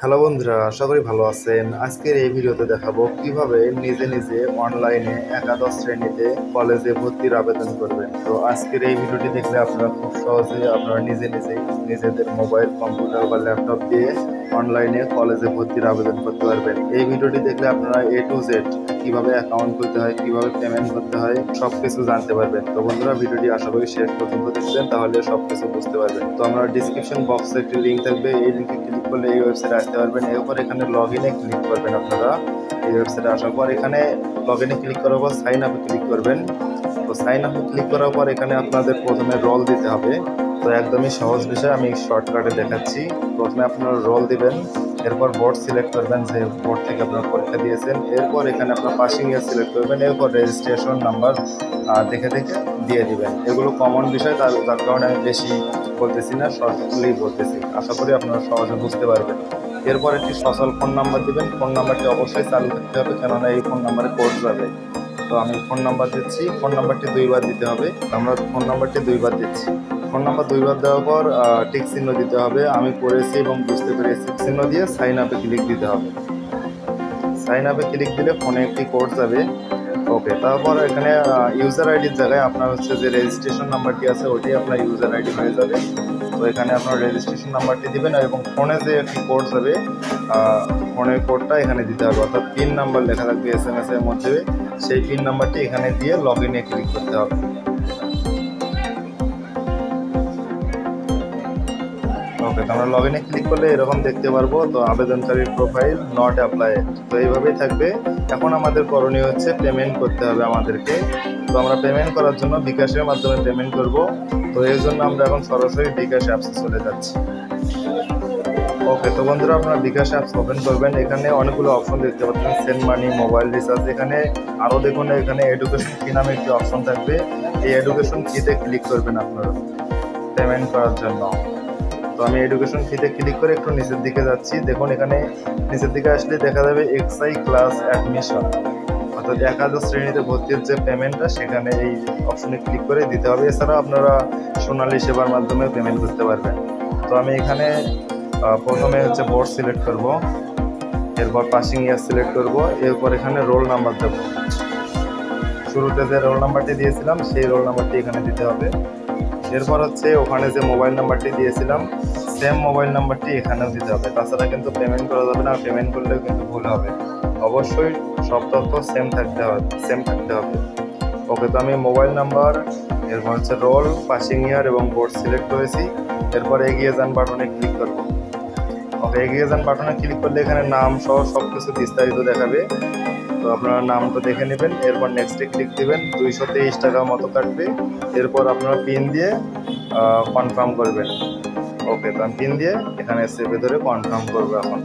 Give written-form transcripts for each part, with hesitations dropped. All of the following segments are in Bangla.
হ্যালো বন্ধুরা, আশা করি ভালো আছেন। আজকের এই ভিডিওতে দেখাবো কিভাবে নিজে নিজে অনলাইনে একাদশ শ্রেণীতে কলেজে ভর্তির আবেদন করবেন। তো আজকের এই ভিডিওটি দেখলে আপনারা খুব সহজে আপনারা নিজে নিজেই নিজেদের মোবাইল, কম্পিউটার বা ল্যাপটপ দিয়ে অনলাইনে কলেজে ভর্তির আবেদন করতে পারবেন। এই ভিডিওটি দেখলে আপনারা A to Z কিভাবে অ্যাকাউন্ট করতে হয়, কিভাবে পেমেন্ট করতে হয় সবকিছু জানতে পারবেন। তো বন্ধুরা, ভিডিওটি আশা করি শেষ পর্যন্ত দেখবেন, তাহলে সবকিছু বুঝতে পারবেন। তো আমরা ডিসক্রিপশন বক্সে একটি লিঙ্ক থাকবে, এই লিঙ্কে ক্লিক করলে এই ওয়েবসাইটে আসতে পারবেন। এরপর এখানে লগ ইনে ক্লিক করবেন। আপনারা এই ওয়েবসাইটে আসার পর এখানে লগ ইনে ক্লিক করার পর সাইন আপে ক্লিক করবেন। তো সাইন আপে ক্লিক করার পর এখানে আপনাদের প্রথমে রোল দিতে হবে। তো একদমই সহজ বিষয়, আমি শর্টকাটে দেখাচ্ছি। প্রথমে আপনারা রোল দিবেন, এরপর বোর্ড সিলেক্ট করবেন, যে বোর্ড থেকে আপনারা পরীক্ষা দিয়েছেন। এরপর এখানে আপনার পাসিং ইয়ার সিলেক্ট করবেন, এরপর রেজিস্ট্রেশন নাম্বার দেখে দেখে দিয়ে দিবেন। এগুলো কমন বিষয়, তার কারণে আমি বেশি বলতেছি না, শর্টলি বলতেছি। আশা করি আপনারা সহজে বুঝতে পারবেন। এরপর একটি সচল ফোন নাম্বার দিবেন। ফোন নাম্বারটি অবশ্যই চালু থাকতে হবে, কেননা এই ফোন নাম্বারে কোড যাবে। তো আমি ফোন নাম্বার দিচ্ছি, ফোন নাম্বারটি 2বার দিতে হবে। আমরা ফোন নাম্বারটি 2বার দিচ্ছি। ফোন নাম্বার 2বার দেওয়ার পর টিক চিহ্ন দিতে হবে। আমি পড়েছি এবং বুঝতে পেরেছি চিহ্ন দিয়ে সাইন আপে ক্লিক দিতে হবে। সাইন আপে ক্লিক দিলে ফোনে একটি কোড যাবে। ওকে, তারপর এখানে ইউজার আইডির জায়গায় আপনার হচ্ছে যে রেজিস্ট্রেশন নাম্বারটি আছে, ওটি আপনার ইউজার আইডি হয়ে যাবে। তো এখানে আপনার রেজিস্ট্রেশন নাম্বারটি দিবেন এবং ফোনে যে একটি কোড যাবে, ফোনের কোডটা এখানে দিতে হবে, অর্থাৎ পিন নাম্বার লেখা থাকবে SMS এর মধ্যে। সেই পিন নাম্বারটি এখানে দিয়ে লগ ইনে ক্লিক করতে হবে। ওকে, তো আমরা লগ ইনে ক্লিক করলে এরকম দেখতে পারবো। তো আবেদনকারীর প্রোফাইল নট অ্যাপ্লাইড, তো এইভাবেই থাকবে। এখন আমাদের করণীয় হচ্ছে পেমেন্ট করতে হবে আমাদেরকে। তো আমরা পেমেন্ট করার জন্য বিকাশের মাধ্যমে পেমেন্ট করব। তো এর জন্য আমরা এখন সরাসরি বিকাশ অ্যাপসে চলে যাচ্ছি। ওকে, তো বন্ধুরা, আপনারা বিকাশ অ্যাপস ওপেন করবেন। এখানে অনেকগুলো অপশন দেখতে পাচ্ছেন, সেন্ড মানি, মোবাইল রিচার্জ। এখানে আরও দেখুন, এখানে এডুকেশন ফি নামে একটি অপশন থাকবে। এই এডুকেশন ফিতে ক্লিক করবেন আপনারা পেমেন্ট করার জন্য। তো আমি এডুকেশন ফিতে ক্লিক করে একটু নিচের দিকে যাচ্ছি। দেখুন, এখানে নিচের দিকে আসলে দেখা যাবে এক্সআই ক্লাস অ্যাডমিশন, অর্থাৎ একাদশ শ্রেণীতে ভর্তির যে পেমেন্টটা, সেখানে এই অপশনে ক্লিক করে দিতে হবে। এছাড়াও আপনারা সোনালী সেবার মাধ্যমে পেমেন্ট করতে পারবেন। তো আমি এখানে প্রথমে হচ্ছে বোর্ড সিলেক্ট করব, এরপর পাসিং ইয়ার সিলেক্ট করব, এরপর এখানে রোল নাম্বার দেবো। শুরুতে যে রোল নাম্বারটি দিয়েছিলাম সেই রোল নাম্বারটি এখানে দিতে হবে। এরপর হচ্ছে ওখানে যে মোবাইল নাম্বারটি দিয়েছিলাম সেম মোবাইল নাম্বারটি এখানেও দিতে হবে, তাছাড়া কিন্তু পেমেন্ট করা যাবে না। পেমেন্ট করলেও কিন্তু ভুল হবে, অবশ্যই সব তথ্য সেম থাকতে হবে। ওকে, তো আমি মোবাইল নাম্বার, এরপর হচ্ছে রোল, পাসিং ইয়ার এবং বোর্ড সিলেক্ট করেছি। এরপর এগিয়ে যান বাটনে ক্লিক করব। ওকে, এগিয়ে যান বাটনে ক্লিক করলে এখানে নাম সহ সব কিছু বিস্তারিত দেখাবে। তো আপনারা নামটা দেখে নেবেন, এরপর নেক্সটে ক্লিক দিবেন। 223 টাকা মতো কাটবে। এরপর আপনারা পিন দিয়ে কনফার্ম করবেন। ওকে, তো আমি পিন দিয়ে এখানে সেভে ধরে কনফার্ম করবো। এখন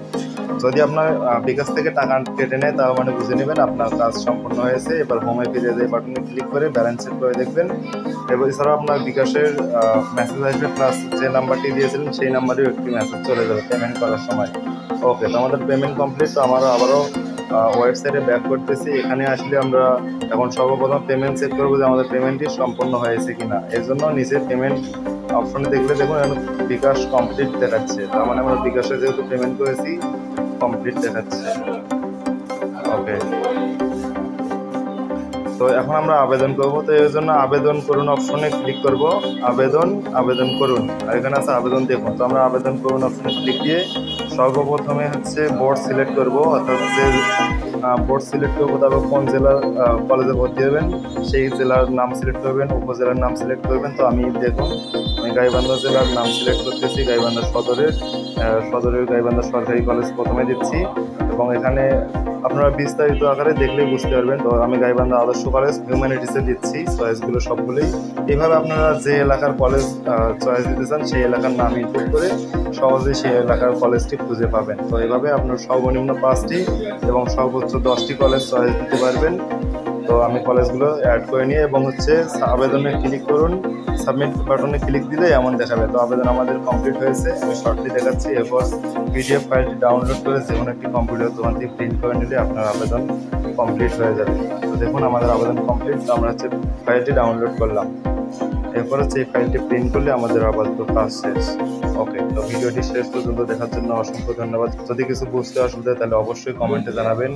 যদি আপনার বিকাশ থেকে টাকা কেটে নেয়, তার মানে বুঝে নেবেন আপনার কাজ সম্পূর্ণ হয়েছে। এবার হোমে ফিরে যে বাটনে ক্লিক করে ব্যালেন্স চেক করে দেখবেন। এবার এছাড়াও আপনার বিকাশের মেসেজ আসবে, প্লাস যে নাম্বারটি দিয়েছিলেন সেই নাম্বারেও একটি মেসেজ চলে যাবে পেমেন্ট করার সময়। ওকে, তো আমাদের পেমেন্ট কমপ্লিট। তো আমরা আবারও ওয়েবসাইটে ব্যাক করতেছি। এখানে আসলে আমরা এখন সর্বপ্রথম পেমেন্ট চেক করবো যে আমাদের পেমেন্টটি সম্পূর্ণ হয়েছে কিনা। এর জন্য নিচে পেমেন্ট অপশনে দেখলে দেখুন এখন বিকাশ কমপ্লিট দেখাচ্ছে, তার মানে আমরা বিকাশে যেহেতু পেমেন্ট করেছি কমপ্লিট দেখাচ্ছে। ওকে, তো এখন আমরা আবেদন করব। তো এর জন্য আবেদন করুন অপশনে ক্লিক করব। আবেদন করুন, আর এখানে আছে আবেদন দেখুন। তো আমরা আবেদন করুন অপশনে ক্লিক দিয়ে সর্বপ্রথমে হচ্ছে বোর্ড সিলেক্ট করব, অর্থাৎ যে বোর্ড সিলেক্ট করবো, তারপর কোন জেলার কলেজে ভর্তি হবেন সেই জেলার নাম সিলেক্ট করবেন, উপজেলার নাম সিলেক্ট করবেন। তো আমি দেখুন, আমি গাইবান্ধা জেলার নাম সিলেক্ট করতেছি, গাইবান্ধা সদরের গাইবান্ধা সরকারি কলেজ প্রথমে দিচ্ছি। এবং এখানে আপনারা বিস্তারিত আকারে দেখলেই বুঝতে পারবেন। তো আমি গাইবান্ধা আদর্শ কলেজ হিউম্যানিটিসে দিচ্ছি চয়েসগুলো সবগুলোই। এইভাবে আপনারা যে এলাকার কলেজ চয়েস দিতে চান সেই এলাকার নাম ইনপুট করে সহজেই সেই এলাকার কলেজটি খুঁজে পাবেন। তো এইভাবে আপনার সর্বনিম্ন 5টি এবং সর্বোচ্চ 10টি কলেজ চয়েস দিতে পারবেন। তো আমি কলেজগুলো অ্যাড করে নিয়ে এবং হচ্ছে আবেদনে ক্লিক করুন, সাবমিট বাটনে ক্লিক দিলে এমন দেখাবে। তো আবেদন আমাদের কমপ্লিট হয়েছে, আমি শর্টলি দেখাচ্ছি। এরপর পিডিএফ ফাইলটি ডাউনলোড করে যে কোনো একটি কম্পিউটার দোকান থেকে প্রিন্ট করে নিলে আপনার আবেদন কমপ্লিট হয়ে যাবে। তো দেখুন আমাদের আবেদন কমপ্লিট। তো আমরা হচ্ছে ফাইলটি ডাউনলোড করলাম। এরপর হচ্ছে এই ফাইলটি প্রিন্ট করলে আমাদের আপাতত কাজ শেষ। ওকে, তো ভিডিওটি শেষ পর্যন্ত দেখার জন্য অসংখ্য ধন্যবাদ। যদি কিছু বুঝতে অসুবিধা হয় তাহলে অবশ্যই কমেন্টে জানাবেন।